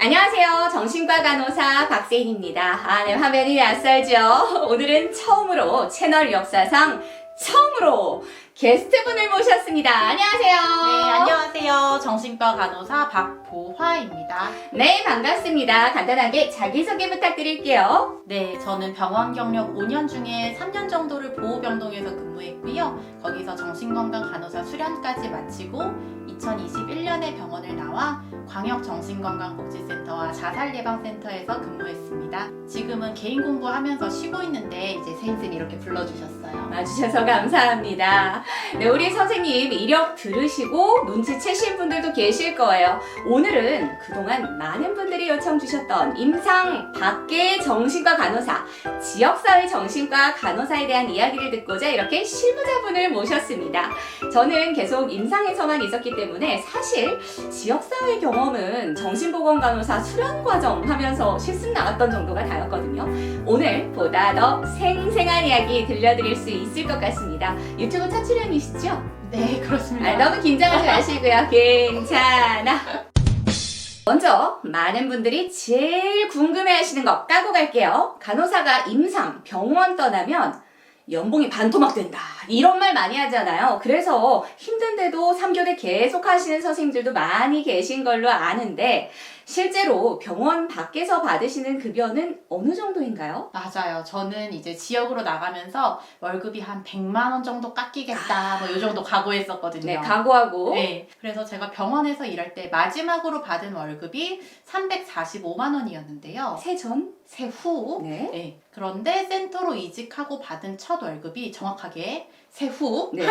안녕하세요. 정신과 간호사 박세인입니다. 네, 화면이 낯설죠? 오늘은 처음으로 채널 역사상 처음으로 게스트분을 모셨습니다. 안녕하세요. 네, 안녕하세요. 정신과 간호사 박보화입니다. 네, 반갑습니다. 간단하게 자기소개 부탁드릴게요. 네, 저는 병원 경력 5년 중에 3년 정도를 보호병동에서 근무했고요. 거기서 정신건강 간호사 수련까지 마치고 2021년에 병원을 나와 광역정신건강복지센터와 자살예방센터에서 근무했습니다. 지금은 개인 공부하면서 쉬고 있는데 이제 세인쌤이 이렇게 불러주셨어요. 와주셔서 감사합니다. 네, 우리 선생님 이력 들으시고 눈치채신 분들도 계실 거예요. 오늘은 그동안 많은 분들이 요청 주셨던 임상 밖의 정신과 간호사, 지역사회 정신과 간호사에 대한 이야기를 듣고자 이렇게 실무자분을 모셨습니다. 저는 계속 임상에서만 있었기 때문에 사실 지역사회 경험은 정신보건간호사 수련과정 하면서 실습 나갔던 정도가 다였거든요. 오늘 보다 더 생생한 이야기 들려드릴 수 있을 것 같습니다. 유튜브 첫 출연이시죠? 네, 그렇습니다. 너무 긴장하지 마시고요. 괜찮아. 먼저 많은 분들이 제일 궁금해하시는 거 까고 갈게요. 간호사가 임상, 병원 떠나면 연봉이 반토막 된다. 이런 말 많이 하잖아요. 그래서 힘든데도 3교대 계속 하시는 선생님들도 많이 계신 걸로 아는데 실제로 병원 밖에서 받으시는 급여는 어느 정도인가요? 맞아요. 저는 이제 지역으로 나가면서 월급이 한 100만 원 정도 깎이겠다. 뭐 이 정도 각오했었거든요. 네, 각오하고. 네. 그래서 제가 병원에서 일할 때 마지막으로 받은 월급이 345만 원이었는데요. 세전? 세후. 네. 네. 그런데 센터로 이직하고 받은 첫 월급이 정확하게 세후 네.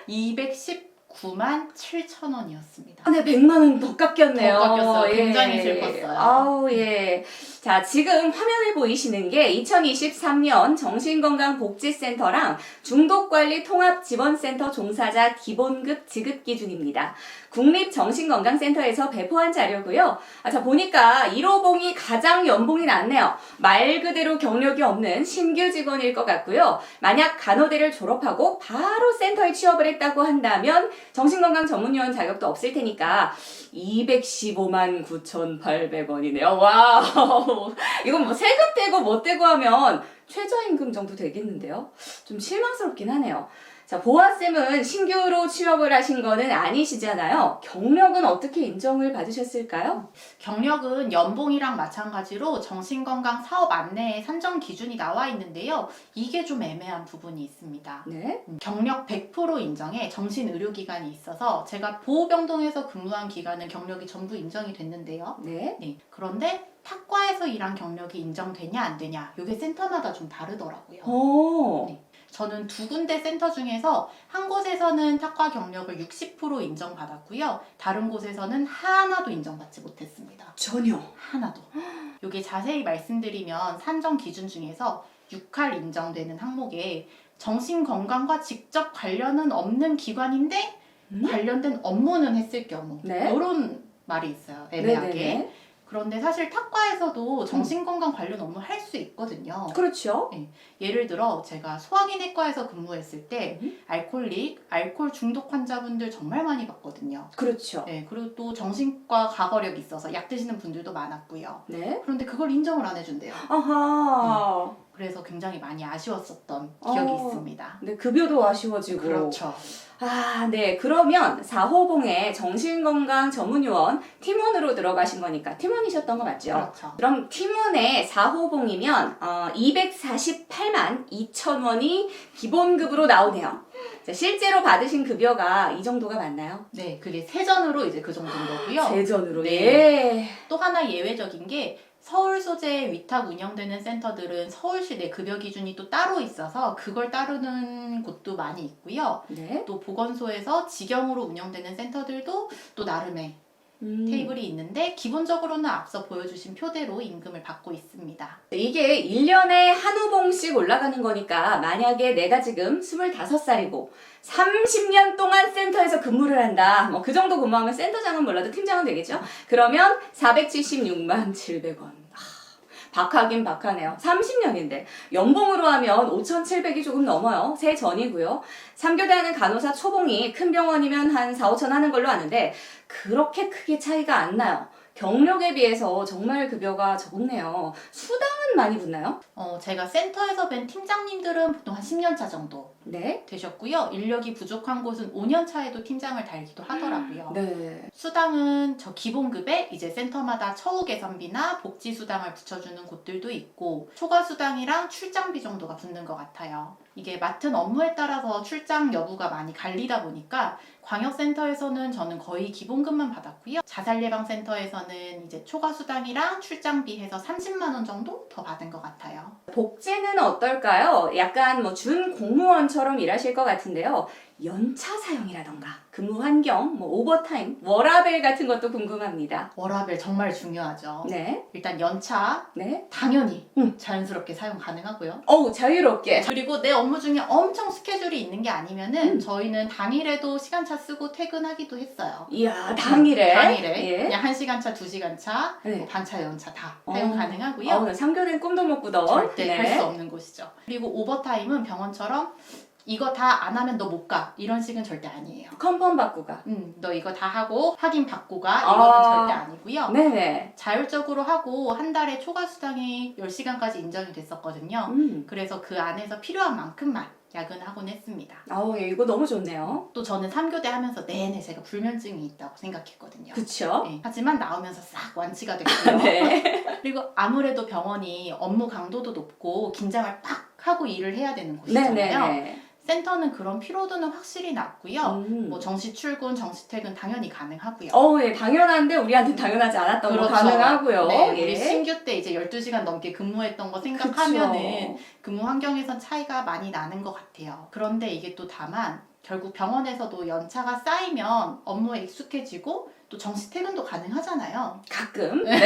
219만 7천 원이었습니다. 네, 100만 원 더 깎였네요. 더 깎였어요. 예. 굉장히 슬펐어요. 아우, 예. 자, 지금 화면에 보이시는 게 2023년 정신건강복지센터랑 중독관리통합지원센터 종사자 기본급 지급 기준입니다. 국립정신건강센터에서 배포한 자료고요. 자, 보니까 1호봉이 가장 연봉이 낮네요. 말 그대로 경력이 없는 신규 직원일 것 같고요. 만약 간호대를 졸업하고 바로 센터에 취업을 했다고 한다면 정신건강 전문요원 자격도 없을 테니까 215만 9,800원이네요. 와우. 이건 뭐 세금 떼고 뭐 떼고 하면 최저임금 정도 되겠는데요? 좀 실망스럽긴 하네요. 자, 보아쌤은 신규로 취업을 하신 거는 아니시잖아요. 경력은 어떻게 인정을 받으셨을까요? 경력은 연봉이랑 마찬가지로 정신건강 사업 안내에 산정 기준이 나와 있는데요. 이게 좀 애매한 부분이 있습니다. 네. 경력 100% 인정에 정신의료기관이 있어서 제가 보호병동에서 근무한 기간은 경력이 전부 인정이 됐는데요. 네. 네. 그런데 탁과에서 일한 경력이 인정되냐 안 되냐 이게 센터마다 좀 다르더라고요. 오. 네. 저는 두 군데 센터 중에서 한 곳에서는 탁과 경력을 60% 인정받았고요. 다른 곳에서는 하나도 인정받지 못했습니다. 전혀. 하나도. 이게 자세히 말씀드리면 산정 기준 중에서 6할 인정되는 항목에 정신건강과 직접 관련은 없는 기관인데 관련된 업무는 했을 경우 네. 이런 말이 있어요. 애매하게. 네네네. 그런데 사실 탁과에서도 정신건강 관련 업무 할 수 있거든요. 그렇죠. 예를 들어 제가 소화기내과에서 근무했을 때 알코올 중독 환자분들 정말 많이 봤거든요. 그렇죠. 네, 그리고 또 정신과 과거력이 있어서 약 드시는 분들도 많았고요. 네. 그런데 그걸 인정을 안 해준대요. 아하. 그래서 굉장히 많이 아쉬웠었던 기억이 있습니다. 네, 급여도 아쉬워지고. 그렇죠. 네. 그러면 4호봉에 정신건강 전문요원 팀원으로 들어가신 거니까 팀원이셨던 거 맞죠? 그렇죠. 그럼 팀원의 4호봉이면 248만 2천 원이 기본급으로 나오네요. 자, 실제로 받으신 급여가 이 정도가 맞나요? 네, 그게 세전으로 이제 그 정도인 거고요. 세전으로. 네. 예. 또 하나 예외적인 게 서울 소재에 위탁 운영되는 센터들은 서울시 내 급여 기준이 또 따로 있어서 그걸 따르는 곳도 많이 있고요. 네. 또 보건소에서 직영으로 운영되는 센터들도 또 나름의 테이블이 있는데 기본적으로는 앞서 보여주신 표대로 임금을 받고 있습니다. 이게 1년에 한 호봉씩 올라가는 거니까 만약에 내가 지금 25살이고 30년 동안 센터에서 근무를 한다. 뭐 그 정도 근무하면 센터장은 몰라도 팀장은 되겠죠? 그러면 476만 700원. 박하긴 박하네요. 30년인데 연봉으로 하면 5,700이 조금 넘어요. 세 전이고요. 3교대 하는 간호사 초봉이 큰 병원이면 한 4, 5천 하는 걸로 아는데 그렇게 크게 차이가 안 나요. 경력에 비해서 정말 급여가 적네요. 수당은 많이 붙나요? 제가 센터에서 뵌 팀장님들은 보통 한 10년 차 정도 네. 되셨고요. 인력이 부족한 곳은 5년 차에도 팀장을 달기도 하더라고요. 네. 수당은 저 기본급에 이제 센터마다 처우 개선비나 복지 수당을 붙여주는 곳들도 있고 초과 수당이랑 출장비 정도가 붙는 것 같아요. 이게 맡은 업무에 따라서 출장 여부가 많이 갈리다 보니까 광역센터에서는 저는 거의 기본급만 받았고요. 자살예방센터에서는 이제 초과 수당이랑 출장비 해서 30만 원 정도 더 받은 것 같아요. 복지는 어떨까요? 약간 뭐 준 공무원처럼 일하실 것 같은데요. 연차 사용이라던가 근무 환경, 뭐 오버타임, 워라밸 같은 것도 궁금합니다. 워라밸 정말 중요하죠. 네. 일단 연차 네. 당연히 자연스럽게 사용 가능하고요. 어우, 자유롭게. 그리고 내 업무 중에 엄청 스케줄이 있는 게 아니면은 저희는 당일에도 시간차 쓰고 퇴근하기도 했어요. 이야, 당일에. 당일에 예. 그냥 1시간 차, 2시간 차, 네. 뭐 반차, 연차 다 사용 가능하고요. 나 상교된 꿈도 못 꾸던. 절대 네. 할 수 없는 곳이죠. 그리고 오버타임은 병원처럼 이거 다 안 하면 너 못 가. 이런 식은 절대 아니에요. 컨펌 받고 가. 너 이거 다 하고 확인 받고 가. 이거는 절대 아니고요. 네네. 자율적으로 하고 한 달에 초과 수당이 10시간까지 인정이 됐었거든요. 그래서 그 안에서 필요한 만큼만 야근하곤 했습니다. 예, 이거 너무 좋네요. 또 저는 3교대 하면서 내내 제가 불면증이 있다고 생각했거든요. 그쵸? 네, 하지만 나오면서 싹 완치가 됐고요. 네. 그리고 아무래도 병원이 업무 강도도 높고 긴장을 빡 하고 일을 해야 되는 곳이잖아요. 네네네. 센터는 그런 피로도는 확실히 낮고요. 뭐 정시 출근, 정시 퇴근 당연히 가능하고요. 예, 당연한데 우리한테는 당연하지 않았던 거 가능하고요. 네, 예. 우리 신규 때 이제 12시간 넘게 근무했던 거 생각하면은 그쵸. 근무 환경에선 차이가 많이 나는 것 같아요. 그런데 이게 또 다만 결국 병원에서도 연차가 쌓이면 업무에 익숙해지고 또 정시 퇴근도 가능하잖아요. 가끔. 네.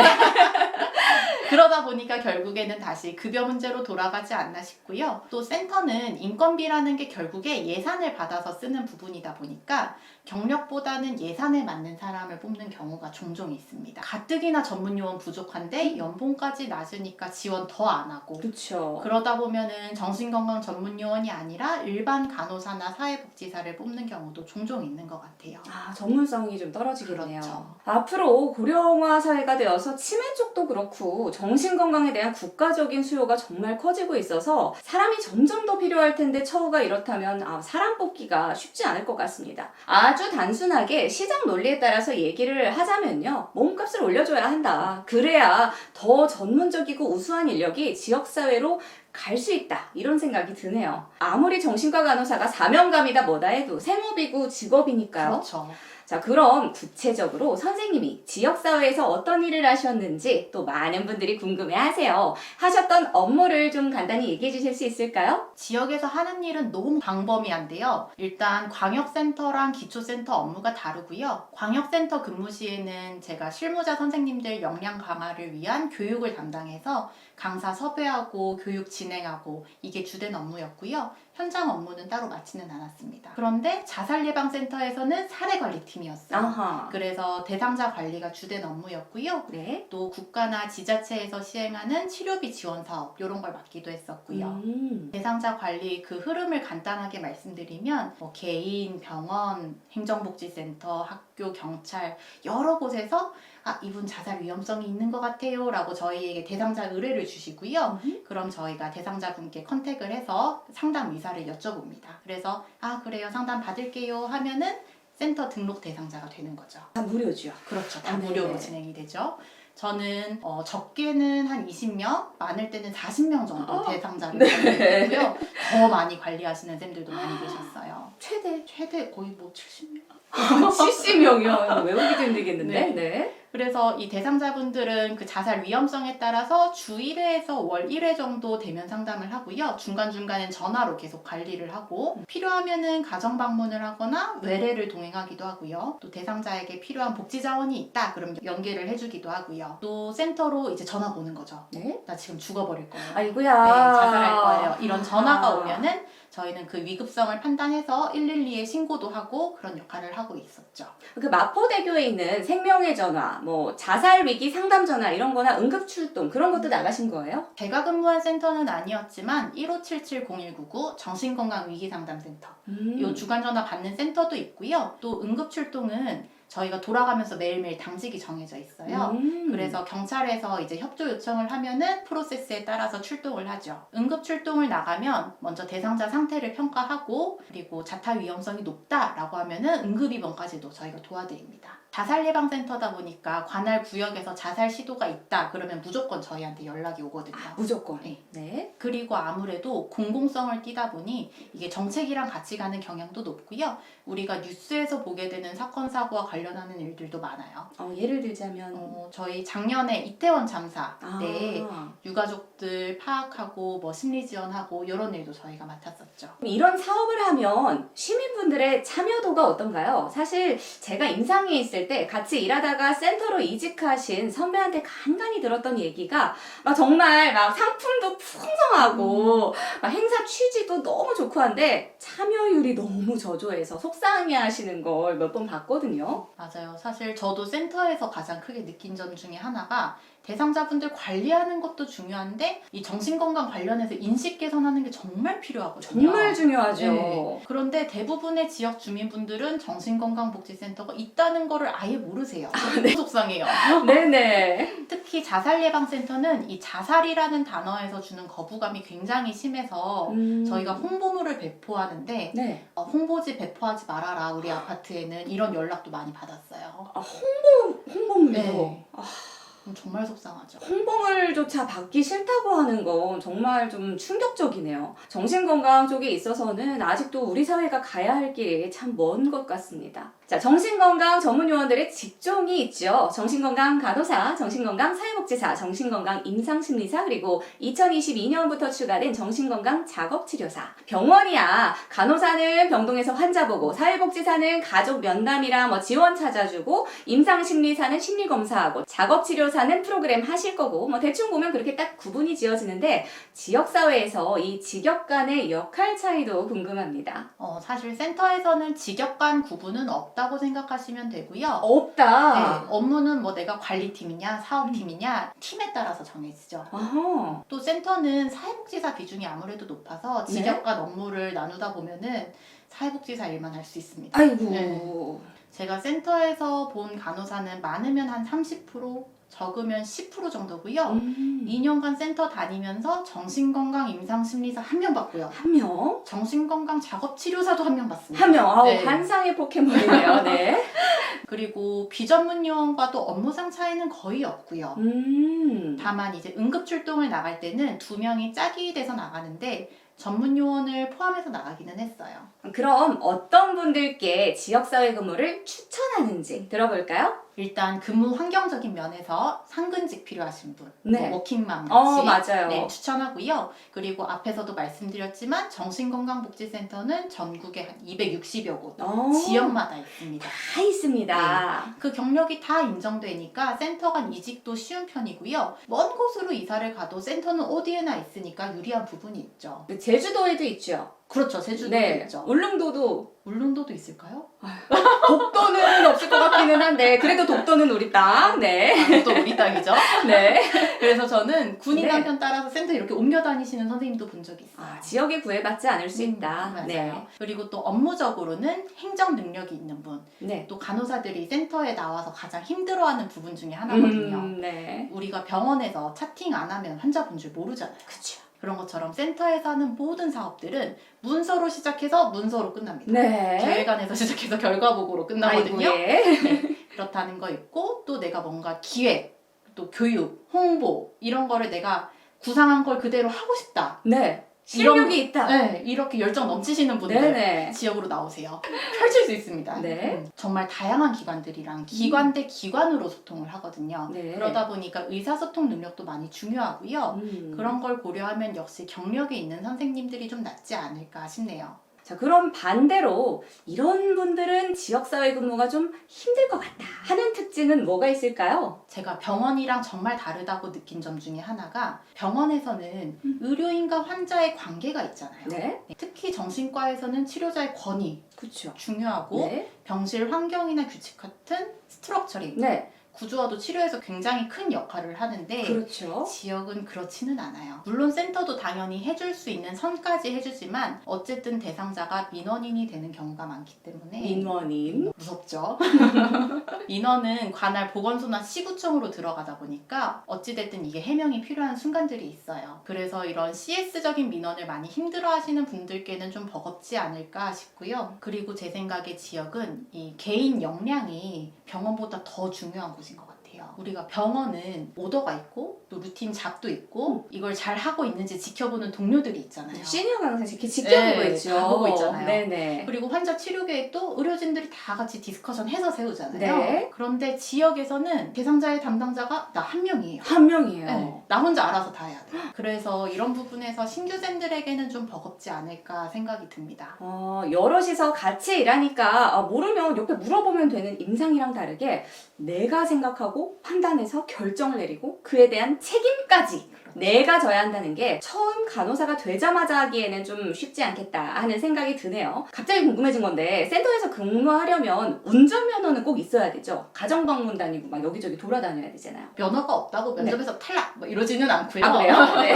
그러다 보니까 결국에는 다시 급여 문제로 돌아가지 않나 싶고요. 또 센터는 인건비라는 게 결국에 예산을 받아서 쓰는 부분이다 보니까 경력보다는 예산에 맞는 사람을 뽑는 경우가 종종 있습니다. 가뜩이나 전문 요원 부족한데 연봉까지 낮으니까 지원 더 안 하고 그렇죠. 그러다 보면은 정신건강 전문 요원이 아니라 일반 간호사나 사회복지사를 뽑는 경우도 종종 있는 것 같아요. 전문성이 좀 떨어지겠네요. 그렇죠. 앞으로 고령화 사회가 되어서 치매 쪽도 그렇고 정신건강에 대한 국가적인 수요가 정말 커지고 있어서 사람이 점점 더 필요할 텐데 처우가 이렇다면 사람 뽑기가 쉽지 않을 것 같습니다. 아주 단순하게 시장 논리에 따라서 얘기를 하자면요. 몸값을 올려줘야 한다. 그래야 더 전문적이고 우수한 인력이 지역사회로 갈 수 있다. 이런 생각이 드네요. 아무리 정신과 간호사가 사명감이다 뭐다 해도 생업이고 직업이니까요. 그렇죠. 자, 그럼 구체적으로 선생님이 지역사회에서 어떤 일을 하셨는지 또 많은 분들이 궁금해하세요. 하셨던 업무를 좀 간단히 얘기해 주실 수 있을까요? 지역에서 하는 일은 너무 광범위한데요. 일단 광역센터랑 기초센터 업무가 다르고요. 광역센터 근무 시에는 제가 실무자 선생님들 역량 강화를 위한 교육을 담당해서 강사 섭외하고 교육 진행하고 이게 주된 업무였고요. 현장 업무는 따로 맡지는 않았습니다. 그런데 자살예방센터에서는 사례관리팀이었어요. 아하. 그래서 대상자 관리가 주된 업무였고요. 네. 또 국가나 지자체에서 시행하는 치료비 지원 사업 이런 걸 맡기도 했었고요. 대상자 관리 그 흐름을 간단하게 말씀드리면 뭐 개인, 병원, 행정복지센터, 학교, 경찰 여러 곳에서 이분 자살 위험성이 있는 것 같아요 라고 저희에게 대상자 의뢰를 주시고요. 그럼 저희가 대상자분께 컨택을 해서 상담 의사를 여쭤봅니다. 그래서 그래요 상담 받을게요 하면은 센터 등록 대상자가 되는 거죠. 다 무료죠. 그렇죠. 다 네네. 무료로 진행이 되죠. 저는 적게는 한 20명, 많을 때는 40명 정도 대상자를 관리했고요. 더 많이 관리하시는 쌤들도 많이 계셨어요. 최대 거의 뭐 70명? 70명이요. 외우기도 힘들겠는데. 네. 네. 그래서 이 대상자분들은 그 자살 위험성에 따라서 주 1회에서 월 1회 정도 대면 상담을 하고요. 중간중간엔 전화로 계속 관리를 하고 필요하면은 가정 방문을 하거나 외래를 동행하기도 하고요. 또 대상자에게 필요한 복지 자원이 있다. 그럼 연계를 해주기도 하고요. 또 센터로 이제 전화가 오는 거죠. 네. 나 지금 죽어버릴 거예요. 아이고야. 네, 자살할 거예요. 이런 전화가 오면은 저희는 그 위급성을 판단해서 112에 신고도 하고 그런 역할을 하고 있었죠. 그 마포대교에 있는 생명의 전화, 뭐 자살 위기 상담 전화 이런 거나 응급 출동 그런 것도 나가신 거예요? 제가 근무한 센터는 아니었지만 1577-0199 정신건강 위기상담센터 요 주간 전화 받는 센터도 있고요. 또 응급 출동은 저희가 돌아가면서 매일매일 당직이 정해져 있어요. 그래서 경찰에서 이제 협조 요청을 하면은 프로세스에 따라서 출동을 하죠. 응급 출동을 나가면 먼저 대상자 상태를 평가하고 그리고 자타 위험성이 높다라고 하면은 응급 입원까지도 저희가 도와드립니다. 자살 예방 센터다 보니까 관할 구역에서 자살 시도가 있다 그러면 무조건 저희한테 연락이 오거든요. 무조건. 네. 네. 그리고 아무래도 공공성을 띠다 보니 이게 정책이랑 같이 가는 경향도 높고요. 우리가 뉴스에서 보게 되는 사건 사고와 관련하는 일들도 많아요. 예를 들자면 저희 작년에 이태원 참사 아. 때 유가족들 파악하고 뭐 심리 지원하고 이런 일도 저희가 맡았었죠. 이런 사업을 하면 시민분들의 참여도가 어떤가요? 사실 제가 임상에 있을 때 같이 일하다가 센터로 이직하신 선배한테 간간히 들었던 얘기가 막 정말 막 상품도 풍성하고 막 행사 취지도 너무 좋고 한데 참여율이 너무 저조해서 속상해하시는 걸 몇 번 봤거든요. 맞아요. 사실 저도 센터에서 가장 크게 느낀 점 중에 하나가 대상자분들 관리하는 것도 중요한데 이 정신건강 관련해서 인식 개선하는 게 정말 필요하거든요. 정말 중요하죠. 네. 그런데 대부분의 지역 주민분들은 정신건강복지센터가 있다는 거를 아예 모르세요. 너무 속상해요. 네네. 특히 자살예방센터는 이 자살이라는 단어에서 주는 거부감이 굉장히 심해서 저희가 홍보물을 배포하는데 네. 홍보지 배포하지 말아라 우리 아파트에는 이런 연락도 많이 받았어요. 홍보물도 네. 정말 속상하죠. 홍보물조차 받기 싫다고 하는 건 정말 좀 충격적이네요. 정신건강 쪽에 있어서는 아직도 우리 사회가 가야 할 길이 참 먼 것 같습니다. 자, 정신건강 전문 요원들의 직종이 있죠. 정신건강 간호사, 정신건강 사회복지사, 정신건강 임상심리사, 그리고 2022년부터 추가된 정신건강 작업치료사. 병원이야. 간호사는 병동에서 환자 보고, 사회복지사는 가족 면담이랑 뭐 지원 찾아주고, 임상심리사는 심리검사하고, 작업치료사는 프로그램 하실 거고, 뭐 대충 보면 그렇게 딱 구분이 지어지는데, 지역사회에서 이 직역 간의 역할 차이도 궁금합니다. 사실 센터에서는 직역 간 구분은 없다고 생각하시면 되고요. 없다. 네, 업무는 뭐 내가 관리팀이냐 사업팀이냐 팀에 따라서 정해지죠. 아하. 또 센터는 사회복지사 비중이 아무래도 높아서 직역 간 업무를 나누다 보면은 사회복지사 일만 할 수 있습니다. 아이고. 네. 제가 센터에서 본 간호사는 많으면 한 30%, 적으면 10% 정도고요. 2년간 센터 다니면서 정신건강 임상심리사 1명 받고요. 한 명? 정신건강 작업치료사도 1명 받습니다. 한 명. 아우, 네. 환상의 포켓몬이네요. 네. 그리고 비전문 요원과도 업무상 차이는 거의 없고요. 다만 이제 응급 출동을 나갈 때는 2명이 짝이 돼서 나가는데 전문 요원을 포함해서 나가기는 했어요. 그럼 어떤 분들께 지역사회 근무를 추천하는지 들어볼까요? 일단 근무 환경적인 면에서 상근직 필요하신 분, 네. 뭐 워킹맘 같이 맞아요. 네, 추천하고요. 그리고 앞에서도 말씀드렸지만 정신건강복지센터는 전국에 한 260여 곳 지역마다 있습니다. 다 있습니다. 그 경력이 다 인정되니까 센터 간 이직도 쉬운 편이고요. 먼 곳으로 이사를 가도 센터는 어디에나 있으니까 유리한 부분이 있죠. 제주도에도 있죠. 그렇죠. 제주도도 네. 있죠. 울릉도도. 울릉도도 있을까요? 독도는 없을 것 같기는 한데 그래도 독도는 우리 땅. 네. 또 우리 땅이죠. 네. 그래서 저는 군인 네. 남편 따라서 센터 이렇게 옮겨 다니시는 선생님도 본 적이 있어요. 지역에 구애받지 않을 수 있다. 맞아요. 네. 그리고 또 업무적으로는 행정 능력이 있는 분, 네. 또 간호사들이 센터에 나와서 가장 힘들어하는 부분 중에 하나거든요. 네. 우리가 병원에서 차팅 안 하면 환자 본 줄 모르잖아요. 그쵸. 그런 것처럼 센터에서 하는 모든 사업들은 문서로 시작해서 문서로 끝납니다. 네. 계획안에서 시작해서 결과 보고로 끝나거든요. 아이고, 예. 네, 그렇다는 거 있고 또 내가 뭔가 기획, 또 교육, 홍보 이런 거를 내가 구상한 걸 그대로 하고 싶다. 네. 실력이 있다. 네, 이렇게 열정 넘치시는 분들 네네. 지역으로 나오세요. 펼칠 수 있습니다. 네. 정말 다양한 기관들이랑 기관 대 기관으로 소통을 하거든요. 네. 그러다 보니까 의사소통 능력도 많이 중요하고요. 그런 그런 걸 고려하면 역시 경력이 있는 선생님들이 좀 낫지 않을까 싶네요. 자, 그럼 반대로 이런 분들은 지역사회 근무가 좀 힘들 것 같다 하는 특징은 뭐가 있을까요? 제가 병원이랑 정말 다르다고 느낀 점 중에 하나가 병원에서는 의료인과 환자의 관계가 있잖아요. 네. 특히 정신과에서는 치료자의 권위 그렇죠. 중요하고 네. 병실 환경이나 규칙 같은 스트럭처링 네. 구조화도 치료에서 굉장히 큰 역할을 하는데 그렇죠. 지역은 그렇지는 않아요. 물론 센터도 당연히 해줄 수 있는 선까지 해주지만 어쨌든 대상자가 민원인이 되는 경우가 많기 때문에 민원인. 무섭죠. 민원은 관할 보건소나 시구청으로 들어가다 보니까 어찌됐든 이게 해명이 필요한 순간들이 있어요. 그래서 이런 CS적인 민원을 많이 힘들어하시는 분들께는 좀 버겁지 않을까 싶고요. 그리고 제 생각에 지역은 이 개인 역량이 병원보다 더 중요한 곳인 것 같아요. 우리가 병원은 오더가 있고 또 루틴 잡도 있고 이걸 잘 하고 있는지 지켜보는 동료들이 있잖아요. 시니어 간호사 이렇게 지켜보고 네, 있죠. 다 보고 있잖아요. 네네. 그리고 환자 치료 계획도 의료진들이 다 같이 디스커션 해서 세우잖아요. 네. 그런데 지역에서는 대상자의 담당자가 나 한 명이에요. 한 명이에요. 네, 나 혼자 알아서 다 해야 돼. 그래서 이런 부분에서 신규생들에게는 좀 버겁지 않을까 생각이 듭니다. 여럿이서 같이 일하니까 모르면 옆에 물어보면 되는 임상이랑 다르게 내가 생각하고 판단해서 결정을 내리고 그에 대한 책임까지 내가 져야 한다는 게 처음 간호사가 되자마자 하기에는 좀 쉽지 않겠다 하는 생각이 드네요. 갑자기 궁금해진 건데 센터에서 근무하려면 운전면허는 꼭 있어야 되죠? 가정방문 다니고 막 여기저기 돌아다녀야 되잖아요. 면허가 없다고 면접에서 탈락 뭐 이러지는 않고요. 아 그래요? 네.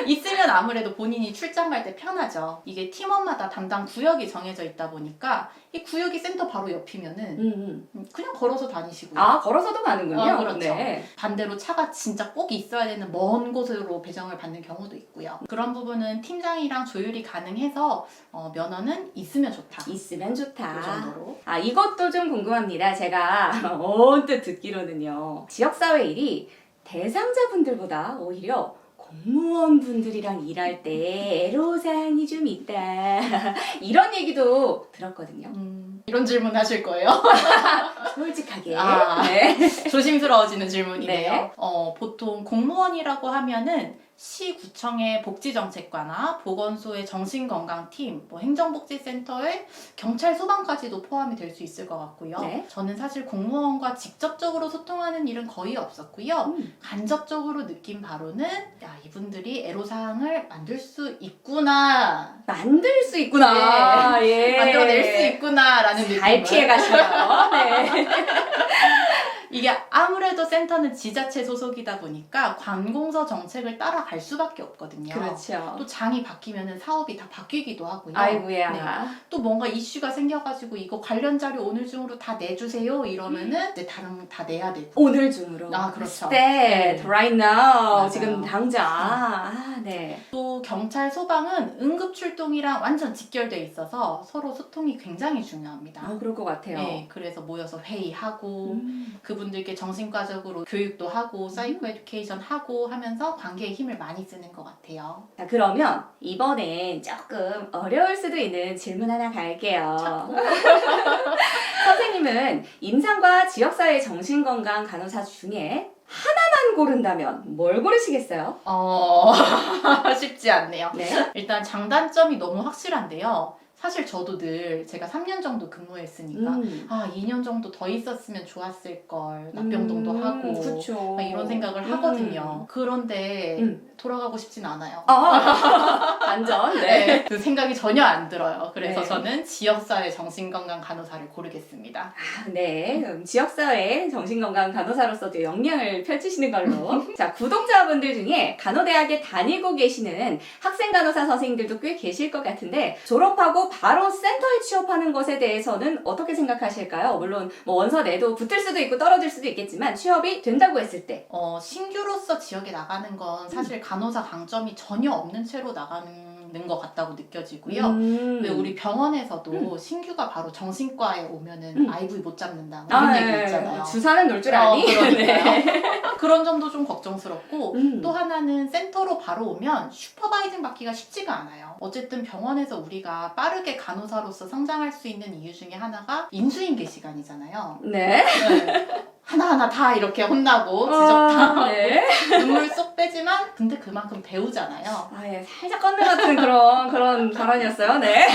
있으면 아무래도 본인이 출장 갈 때 편하죠. 이게 팀원마다 담당 구역이 정해져 있다 보니까 이 구역이 센터 바로 옆이면은 그냥 걸어서 다니시고요. 아 걸어서도 가는군요. 그렇죠. 네. 반대로 차가 진짜 꼭 있어야 되는 먼 곳으로 배정을 받는 경우도 있고요. 그런 부분은 팀장이랑 조율이 가능해서 면허는 있으면 좋다. 있으면 좋다. 그 정도로. 이것도 좀 궁금합니다. 제가 언뜻 듣기로는요. 지역사회 일이 대상자분들보다 오히려 공무원분들이랑 일할 때 애로사항이 좀 있다. 이런 얘기도 들었거든요. 이런 질문 하실 거예요? 솔직하게. 네. 조심스러워지는 질문이네요. 네. 보통 공무원이라고 하면은 시구청의 복지정책과나 보건소의 정신건강팀, 행정복지센터의 경찰 소방까지도 포함이 될 수 있을 것 같고요. 네. 저는 사실 공무원과 직접적으로 소통하는 일은 거의 없었고요. 간접적으로 느낀 바로는 이분들이 애로사항을 만들 수 있구나. 만들 수 있구나. 예. 만들어낼 수 있구나라는 잘 느낌을. 피해가시네요. 네. 이게 아무래도 센터는 지자체 소속이다 보니까 관공서 정책을 따라갈 수밖에 없거든요. 그렇죠. 또 장이 바뀌면 사업이 다 바뀌기도 하고요. 아이고야. 네. 또 뭔가 이슈가 생겨가지고 이거 관련 자료 오늘 중으로 다 내주세요 이러면은 이제 다 내야 되고. 오늘 중으로. 그렇죠. 네. right now. 맞아요. 지금 당장. 네. 또 경찰 소방은 응급 출동이랑 완전 직결돼 있어서 서로 소통이 굉장히 중요합니다. 그럴 것 같아요. 네, 그래서 모여서 회의하고 그분들께 정신과적으로 교육도 하고 사이코 에듀케이션 하고 하면서 관계에 힘을 많이 쓰는 것 같아요. 자, 그러면 이번엔 조금 어려울 수도 있는 질문 하나 갈게요. 선생님은 임상과 지역사회 정신건강 간호사 중에 하나만 고른다면 뭘 고르시겠어요? 쉽지 않네요. 네. 일단 장단점이 너무 확실한데요. 사실 저도 늘 제가 3년 정도 근무했으니까 2년 정도 더 있었으면 좋았을 걸 납병동도 하고 그쵸. 막 이런 생각을 하거든요. 그런데 돌아가고 싶진 않아요. 완전. 네. 그 생각이 전혀 안 들어요. 그래서 네. 저는 지역사회 정신건강 간호사를 고르겠습니다. 네. 그럼 지역사회 정신건강 간호사로서도 역량을 펼치시는 걸로. 자, 구독자분들 중에 간호대학에 다니고 계시는 학생 간호사 선생님들도 꽤 계실 것 같은데 졸업하고 바로 센터에 취업하는 것에 대해서는 어떻게 생각하실까요? 물론 원서 내도 붙을 수도 있고 떨어질 수도 있겠지만 취업이 된다고 했을 때 신규로서 지역에 나가는 건 사실 간호사 강점이 전혀 없는 채로 나가는 것 같다고 느껴지고요. 왜 우리 병원에서도 신규가 바로 정신과에 오면은 IV 못 잡는다 이런 얘기 있잖아요. 주사는 놀 줄 아니? 그러니까요. 네. 그런 점도 좀 걱정스럽고 또 하나는 센터로 바로 오면 슈퍼바이징 받기가 쉽지가 않아요. 어쨌든 병원에서 우리가 빠르게 간호사로서 성장할 수 있는 이유 중에 하나가 인수인계 시간이잖아요. 네. 하나하나 다 이렇게 혼나고 지적당하고 네. 눈물 쏙 빼지만 근데 그만큼 배우잖아요. 예, 살짝 건네 같은 그런 발언이었어요. 네.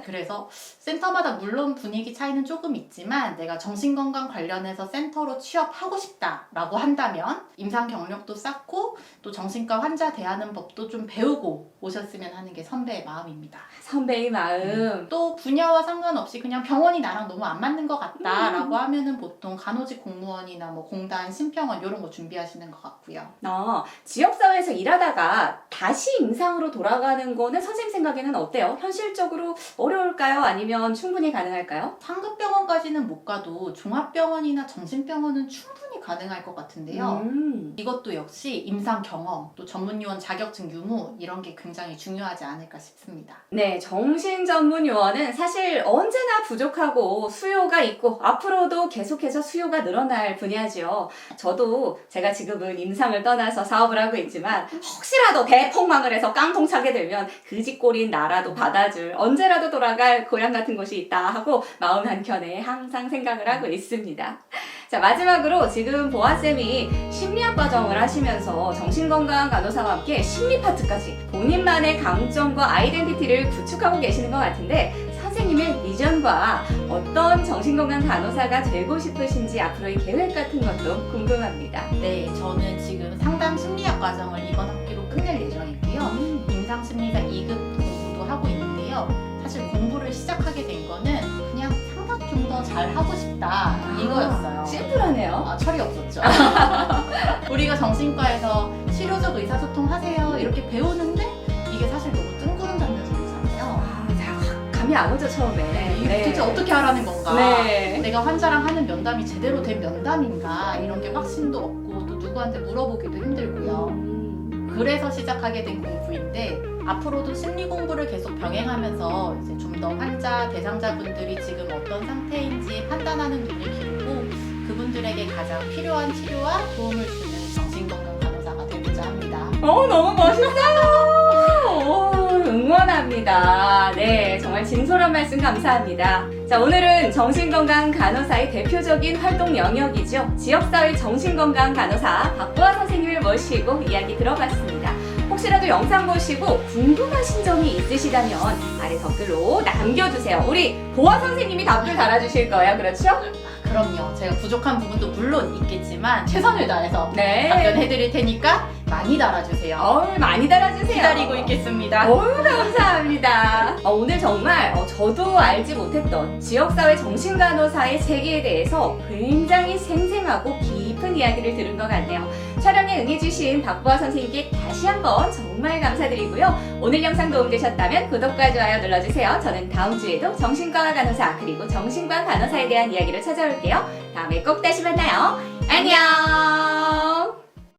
그래서 센터마다 물론 분위기 차이는 조금 있지만 내가 정신건강 관련해서 센터로 취업하고 싶다라고 한다면 임상 경력도 쌓고 또 정신과 환자 대하는 법도 좀 배우고 오셨으면 하는 게 선배의 마음입니다. 선배의 마음. 또 분야와 상관없이 그냥 병원이 나랑 너무 안 맞는 것 같다라고 하면은 보통 간호 간호직 공무원이나 뭐 공단, 심평원 이런 거 준비하시는 것 같고요. 지역사회에서 일하다가 다시 임상으로 돌아가는 거는 선생님 생각에는 어때요? 현실적으로 어려울까요? 아니면 충분히 가능할까요? 상급병원까지는 못 가도 종합병원이나 정신병원은 충분히 가능할 것 같은데요. 이것도 역시 임상 경험, 또 전문요원 자격증 유무 이런 게 굉장히 중요하지 않을까 싶습니다. 네, 정신전문요원은 사실 언제나 부족하고 수요가 있고 앞으로도 계속해서 수요가 늘어날 분야죠. 저도 제가 지금은 임상을 떠나서 사업을 하고 있지만 혹시라도 대폭망을 해서 깡통 차게 되면 그 집꼴인 나라도 받아줄 언제라도 돌아갈 고향 같은 곳이 있다 하고 마음 한켠에 항상 생각을 하고 있습니다. 자, 마지막으로 지금 보아쌤이 심리학 과정을 하시면서 정신건강 간호사와 함께 심리 파트까지 본인만의 강점과 아이덴티티를 구축하고 계시는 것 같은데 선생님의 비전과 어떤 정신건강 간호사가 되고 싶으신지 앞으로의 계획 같은 것도 궁금합니다. 네, 저는 지금 상담 심리학 과정을 이번 학기로 끝낼 예정이고요. 임상심리사 2급 공부도 하고 있는데요. 사실 공부를 시작하게 된 거는 그냥 상담 좀 더 잘하고 싶다 이거였어요. 심플하네요. 철이 없었죠. 우리가 정신과에서 치료적 의사소통 하세요 이렇게 배우는데 이게 사실 너무 뜬구름 잡는 소리잖아요. 감이 안 오죠 처음에. 이게 도대체 어떻게 하라는 건가? 네. 내가 환자랑 하는 면담이 제대로 된 면담인가? 이런 게 확신도 없고 또 누구한테 물어보기도 힘들고요. 그래서 시작하게 된 공부인데 앞으로도 심리 공부를 계속 병행하면서 이제 좀 더 환자 대상자분들이 지금 어떤 상태인지 판단하는 눈이 길고 그분들에게 가장 필요한 치료와 도움을 주는 정신건강 간호사가 되고자 합니다. 너무 멋있어요. 응원합니다. 네, 정말 진솔한 말씀 감사합니다. 자, 오늘은 정신건강 간호사의 대표적인 활동 영역이죠. 지역사회 정신건강 간호사 박보아 선생님을 모시고 이야기 들어봤습니다. 혹시라도 영상 보시고 궁금하신 점이 있으시다면 아래 댓글로 남겨주세요. 우리 보아 선생님이 답글 달아주실 거예요. 그렇죠? 그럼요. 제가 부족한 부분도 물론 있겠지만 최선을 다해서 네. 답변해드릴 테니까 많이 달아주세요. 많이 달아주세요. 기다리고 있겠습니다. 감사합니다. 오늘 정말 저도 알지 못했던 지역사회 정신간호사의 세계에 대해서 굉장히 생생하고 깊은 이야기를 들은 것 같네요. 촬영에 응해주신 박보아 선생님께 다시 한번 정말 감사드리고요. 오늘 영상 도움되셨다면 구독과 좋아요 눌러주세요. 저는 다음 주에도 정신과 간호사 그리고 정신과 간호사에 대한 이야기로 찾아올게요. 다음에 꼭 다시 만나요. 안녕.